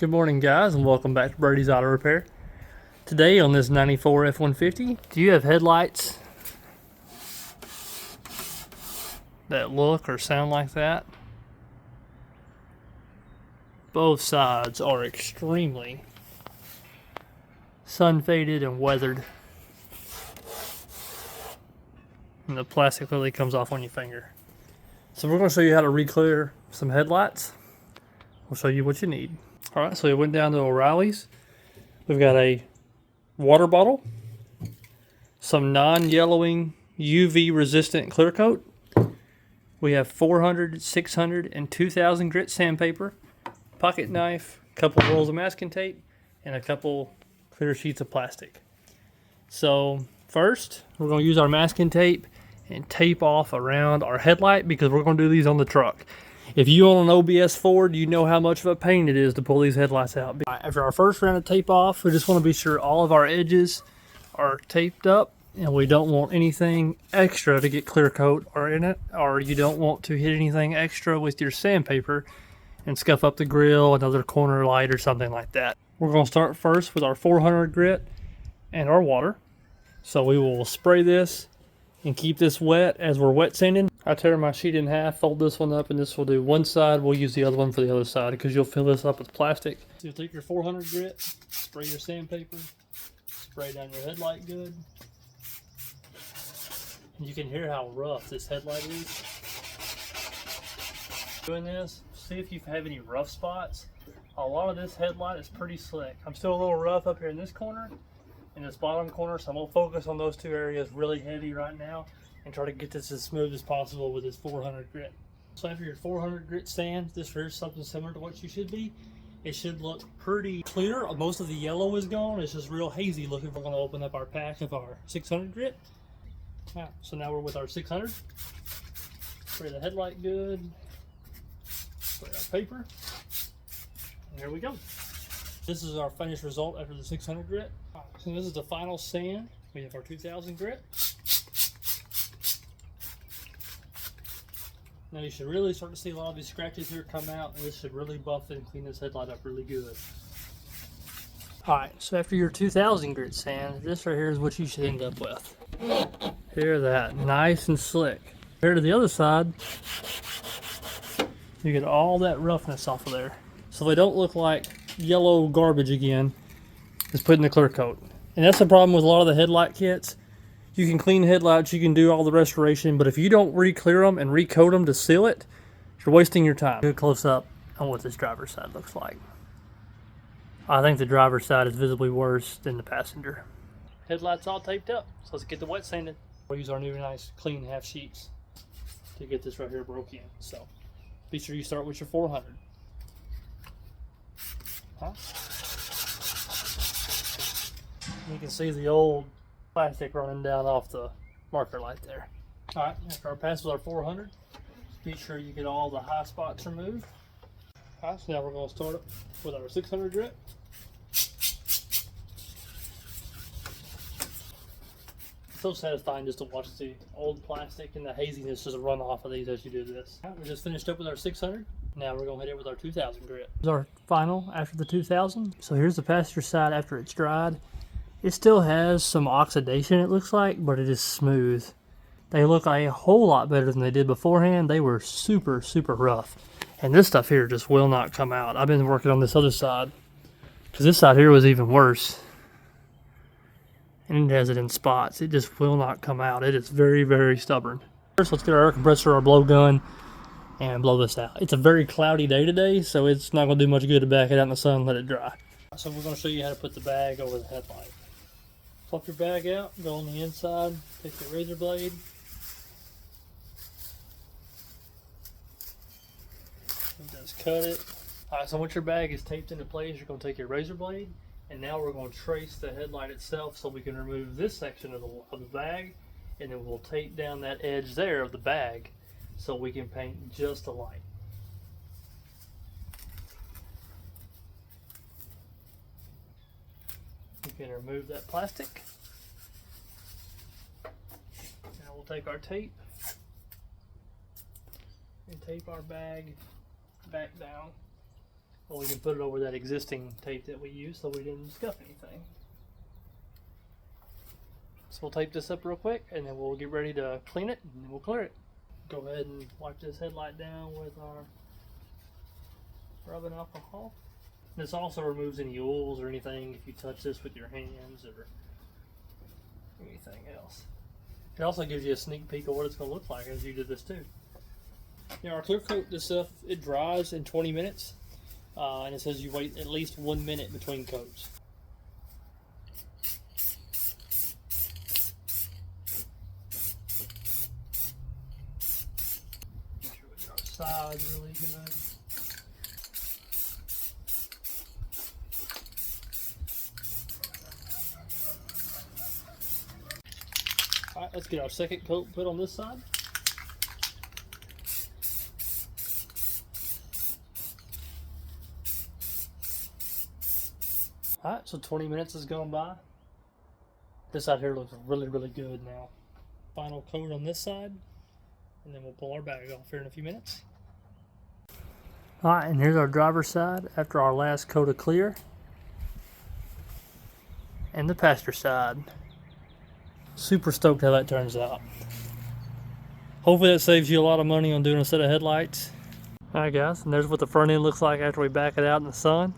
Good morning, guys, and welcome back to Brady's Auto Repair. Today on this 94 F-150, do you have headlights that look or sound like that? Both sides are extremely sun-faded and weathered. And the plastic literally comes off on your finger. So we're going to show you how to re-clear some headlights. We'll show you what you need. Alright, so we went down to O'Reilly's. We've got a water bottle, some non-yellowing UV resistant clear coat. We have 400, 600, and 2000 grit sandpaper, pocket knife, a couple rolls of masking tape, and a couple clear sheets of plastic. So first, we're going to use our masking tape and tape off around our headlight because we're going to do these on the truck. If you own an OBS Ford, you know how much of a pain it is to pull these headlights out. After our first round of tape off, we just want to be sure all of our edges are taped up, and we don't want anything extra to get clear coat or in it, or you don't want to hit anything extra with your sandpaper and scuff up the grill, another corner light, or something like that. We're going to start first with our 400 grit and our water. So we will spray this and keep this wet as we're wet sanding. I tear my sheet in half, fold this one up, and this will do one side. We'll use the other one for the other side because you'll fill this up with plastic. So you'll take your 400 grit, spray your sandpaper, spray down your headlight good. And you can hear how rough this headlight is. Doing this, see if you have any rough spots. A lot of this headlight is pretty slick. I'm still a little rough up here in this corner, in this bottom corner, so I'm going to focus on those two areas really heavy right now and try to get this as smooth as possible with this 400 grit. So after your 400 grit sand, this here's something similar to what you should be. It should look pretty clear. Most of the yellow is gone. It's just real hazy looking. We're going to open up our pack of our 600 grit. Right, so now we're with our 600. Spray the headlight good. Spray our paper. And here we go. This is our finished result after the 600 grit. So this is the final sand. We have our 2000 grit. Now you should really start to see a lot of these scratches here come out, and this should really buff it and clean this headlight up really good. Alright, so after your 2000 grit sand, this right here is what you should end up with. Hear that, nice and slick. Here to the other side, you get all that roughness off of there. So they don't look like yellow garbage again, is putting the clear coat. And that's the problem with a lot of the headlight kits. You can clean headlights, you can do all the restoration, but if you don't re-clear them and recoat them to seal it, you're wasting your time. Do a close up on what this driver's side looks like. I think the driver's side is visibly worse than the passenger. Headlights all taped up, so let's get the wet sanded. We'll use our new nice clean half sheets to get this right here broke in. So be sure you start with your 400. You can see the old plastic running down off the marker light there. Alright, after our pass with our 400, be sure you get all the high spots removed. Alright, so now we're going to start with our 600 grit. It's so satisfying just to watch the old plastic and the haziness just run off of these as you do this. Alright, we just finished up with our 600. Now we're going to hit it with our 2000 grit. This is our final after the 2000. So here's the passenger side after it's dried. It still has some oxidation, it looks like, but it is smooth. They look a whole lot better than they did beforehand. They were super, super rough. And this stuff here just will not come out. I've been working on this other side, because this side here was even worse. And it has it in spots. It just will not come out. It is very, very stubborn. First, let's get our air compressor, our blowgun, and blow this out. It's a very cloudy day today, so it's not going to do much good to back it out in the sun and let it dry. So we're going to show you how to put the bag over the headlight. Flip your bag out, go on the inside, take your razor blade. And just cut it. Alright, so once your bag is taped into place, you're going to take your razor blade, and now we're going to trace the headlight itself so we can remove this section of the bag, and then we'll tape down that edge there of the bag so we can paint just a light. You can remove that plastic. Now we'll take our tape and tape our bag back down. Or we can put it over that existing tape that we used so we didn't scuff anything. So we'll tape this up real quick and then we'll get ready to clean it and then we'll clear it. Go ahead and wipe this headlight down with our rubbing alcohol. This also removes any oils or anything if you touch this with your hands or anything else. It also gives you a sneak peek of what it's going to look like as you do this too. Now our clear coat, this stuff, it dries in 20 minutes. And it says you wait at least 1 minute between coats. Make sure we get our sides really good. Alright, let's get our second coat put on this side. Alright, so 20 minutes has gone by. This side here looks really, really good now. Final coat on this side, and then we'll pull our bag off here in a few minutes. Alright, and here's our driver's side after our last coat of clear. And the passenger side. Super stoked how that turns out. Hopefully that saves you a lot of money on doing a set of headlights. Alright guys, and there's what the front end looks like after we back it out in the sun.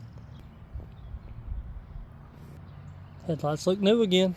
Headlights look new again.